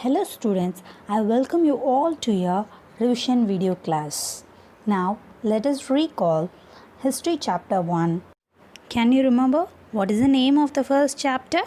Hello students, I welcome you all to your revision video class. Now let us recall History chapter 1. Can you remember what is the name of the first chapter?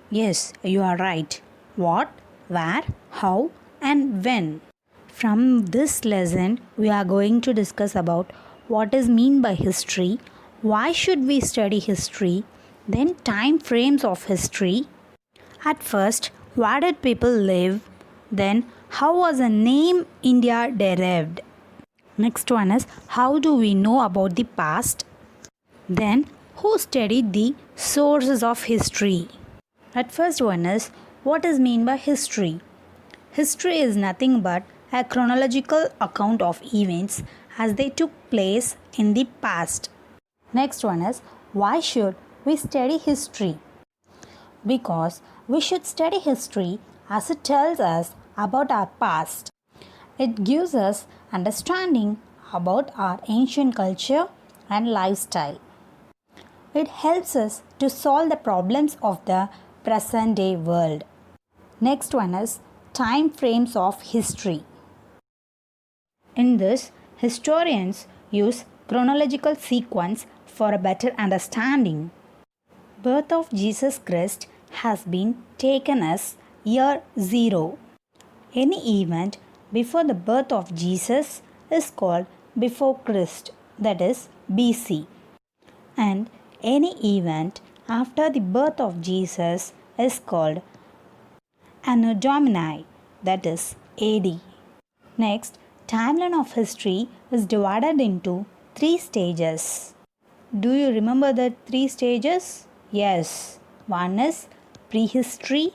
Yes, you are right. What, where, how and when. From this lesson we are going to discuss about what is meant by history, why should we study history, then time frames of history. At first, where did people live? Then, how was the name India derived? Next one is, how do we know about the past? Then, who studied the sources of history? At first one is, what is meant by history? History is nothing but a chronological account of events as they took place in the past. Next one is, why should we study history? Because we should study history as it tells us about our past. It gives us understanding about our ancient culture and lifestyle. It helps us to solve the problems of the present day world. Next one is time frames of history. In this, historians use chronological sequence for a better understanding. Birth of Jesus Christ has been taken as year 0. Any event before the birth of Jesus is called before Christ, that is BC. And any event after the birth of Jesus is called Anno Domini, that is AD. Next, timeline of history is divided into 3 stages. Do you remember the 3 stages? Yes. One is prehistory,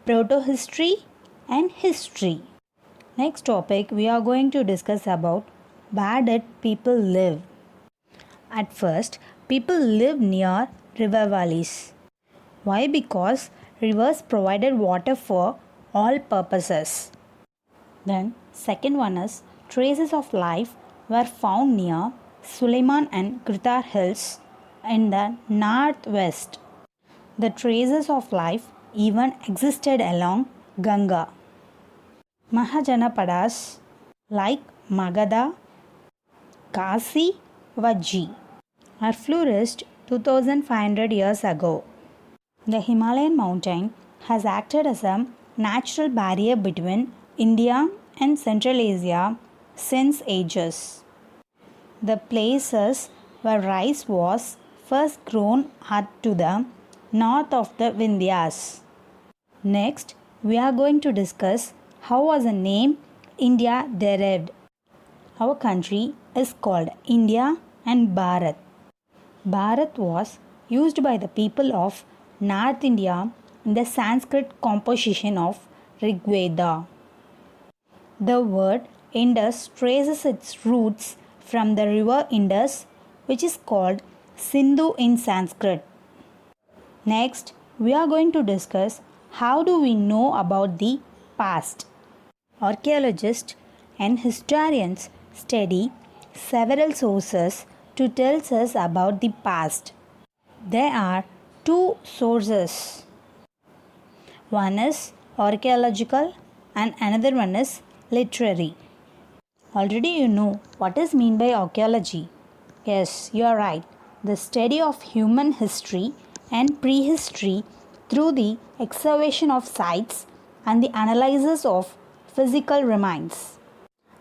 protohistory and history. Next topic we are going to discuss about where did people live. At first, people lived near river valleys. Why? Because rivers provided water for all purposes. Then second one is traces of life were found near Suleiman and Kritar hills in the northwest. The traces of life even existed along Ganga. Mahajanapadas like Magadha, Kasi, Vajji are flourished 2500 years ago. The Himalayan mountain has acted as a natural barrier between India and Central Asia since ages. The places where rice was first grown are to the north of the Vindhyas. Next, we are going to discuss how was the name India derived. Our country is called India and Bharat. Bharat was used by the people of North India in the Sanskrit composition of Rig Veda. The word Indus traces its roots from the river Indus, which is called Sindhu in Sanskrit. Next, we are going to discuss how do we know about the past. Archaeologists and historians study several sources to tell us about the past. There are 2 sources. One is archaeological and another one is literary. Already you know what is meant by archaeology. Yes, you are right. The study of human history and prehistory through the excavation of sites and the analysis of physical remains.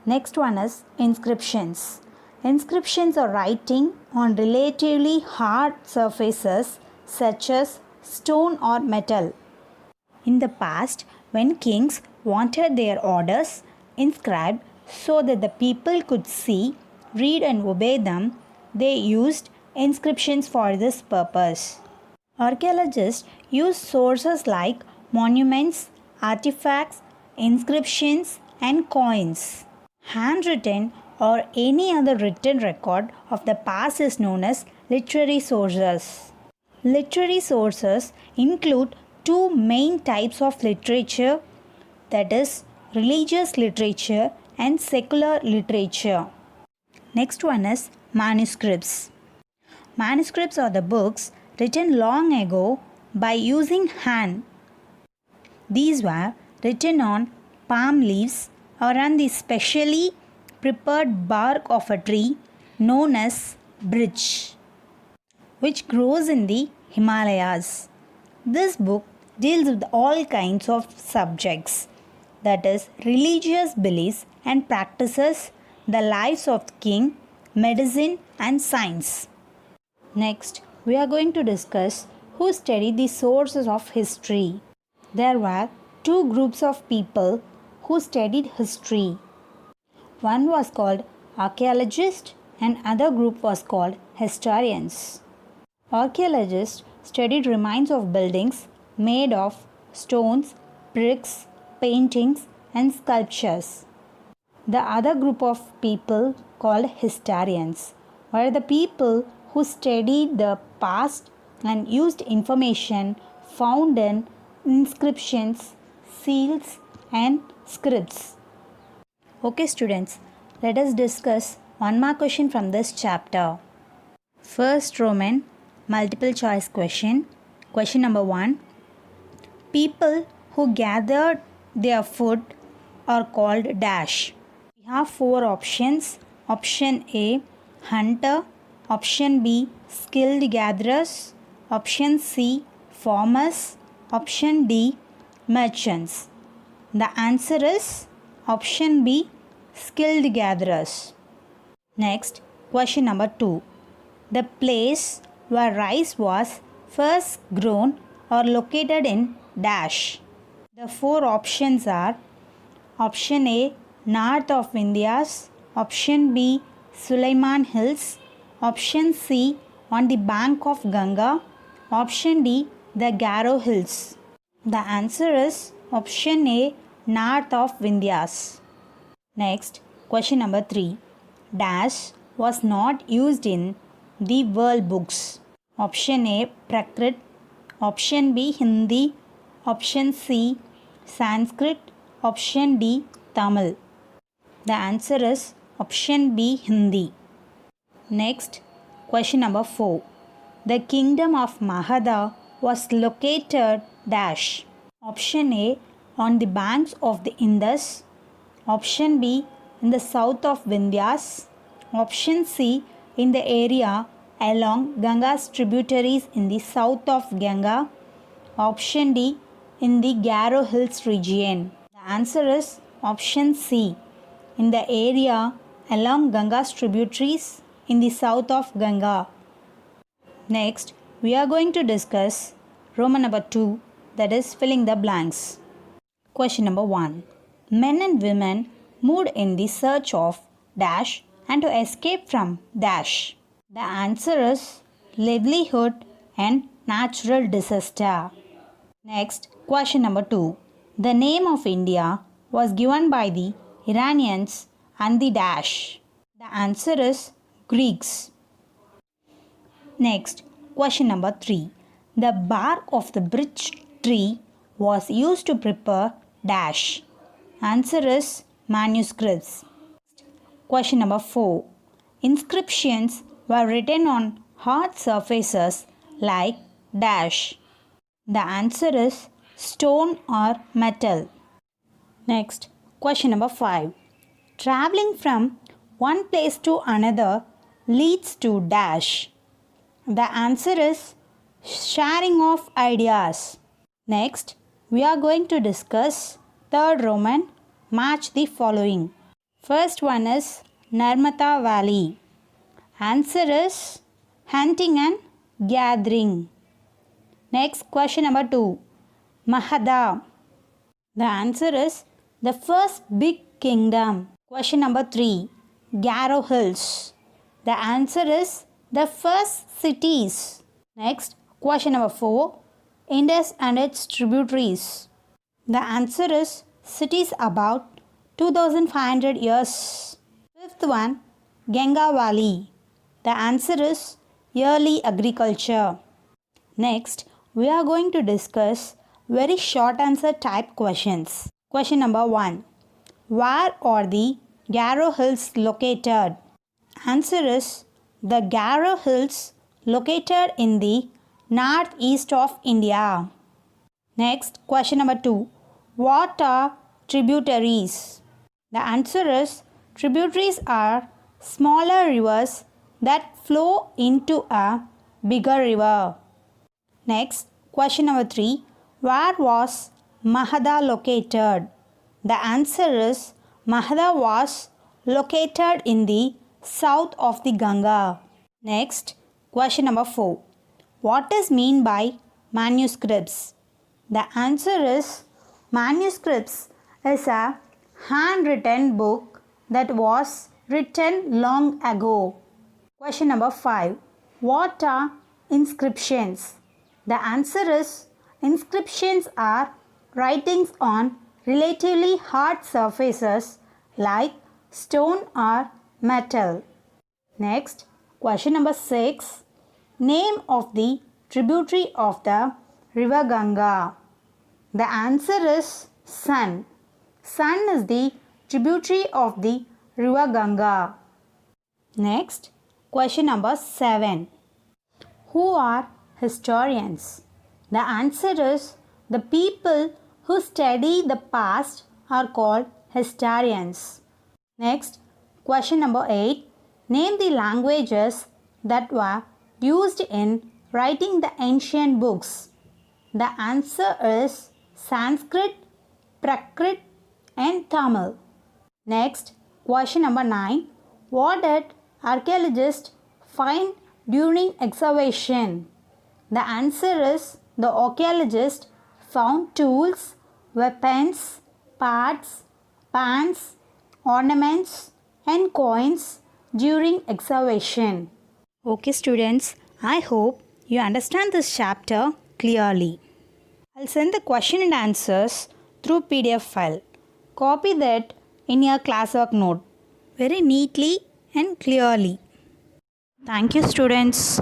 Next one is inscriptions. Inscriptions are writing on relatively hard surfaces such as stone or metal. In the past, when kings wanted their orders inscribed so that the people could see, read and obey them, they used inscriptions for this purpose. Archaeologists use sources like monuments, artifacts, inscriptions and coins. Handwritten or any other written record of the past is known as literary sources. Literary sources include 2 main types of literature, that is religious literature and secular literature. Next one is manuscripts. Manuscripts are the books written long ago by using hand. These were written on palm leaves or on the specially prepared bark of a tree known as birch, which grows in the Himalayas. This book deals with all kinds of subjects, that is, religious beliefs and practices, the lives of king, medicine, and science. Next, we are going to discuss who studied the sources of history. There were two groups of people who studied history. One was called archaeologists and other group was called historians. Archaeologists studied remains of buildings made of stones, bricks, paintings, and sculptures. The other group of people called historians were the people who studied the past and used information found in inscriptions, seals, and scripts. Okay, students, let us discuss one more question from this chapter. First Roman multiple choice question. Question number 1. People who gathered their food are called dash. We have 4 options. Option A, hunter. Option B, skilled gatherers. Option C, farmers. Option D, merchants. The answer is option B, skilled gatherers. Next, question number 2. The place where rice was first grown or located in dash. The 4 options are option A, north of Vindhyas, option B, Sulaiman Hills, option C, on the bank of Ganga, option D, the Garo Hills. The answer is option A, north of Vindhyas. Next, question number 3. Dash was not used in the world books. Option A, Prakrit, option B, Hindi, option C, Sanskrit, option D, Tamil. The answer is option B, Hindi. Next, question number 4. The kingdom of Magadha was located dash. Option A, on the banks of the Indus. Option B, in the south of Vindhyas. Option C, in the area along Ganga's tributaries in the south of Ganga. Option D, in the Garo Hills region. The answer is option C, in the area along Ganga's tributaries in the south of Ganga. Next, we are going to discuss Roman number 2, that is filling the blanks. Question number 1. Men and women moved in the search of dash and to escape from dash. The answer is livelihood and natural disaster. Next, question number 2. The name of India was given by the Iranians and the dash. The answer is Greeks. Next, question number 3. The bark of the birch tree was used to prepare dash. Answer is manuscripts. Question number 4. Inscriptions were written on hard surfaces like dash. The answer is stone or metal. Next, question number 5. Traveling from one place to another leads to dash. The answer is sharing of ideas. Next, we are going to discuss third Roman. Match the following. First one is Narmada Valley. Answer is hunting and gathering. Next, question number 2. Magadha. The answer is the first big kingdom. Question number 3. Garo Hills. The answer is the first cities. Next, question number 4. Indus and its tributaries. The answer is cities about 2500 years. Fifth one, Ganga Valley. The answer is early agriculture. Next, we are going to discuss very short answer type questions. Question number 1. Where are the Garo Hills located? Answer is the Garo Hills located in the northeast of India. Next, question number 2. What are tributaries? The answer is tributaries are smaller rivers that flow into a bigger river. Next, question number 3. Where was Mahada located? The answer is Mahada was located in the south of the Ganga. Next, question number 4. What is meant by manuscripts? The answer is manuscripts is a handwritten book that was written long ago. Question number 5. What are inscriptions? The answer is inscriptions are writings on relatively hard surfaces like stone or metal. Next, question number 6. Name of the tributary of the river Ganga. The answer is Son. Son is the tributary of the river Ganga. Next, question number 7. Who are historians? The answer is the people who study the past are called historians. Next, question number 8. Name the languages that were used in writing the ancient books. The answer is Sanskrit, Prakrit and Tamil. Next, question number 9. What did archaeologists find during excavation? The answer is the archaeologists found tools, weapons, parts, pans, ornaments and coins during excavation. Okay students, I hope you understand this chapter clearly. I'll send the question and answers through PDF file. Copy that in your classwork note very neatly and clearly. Thank you students.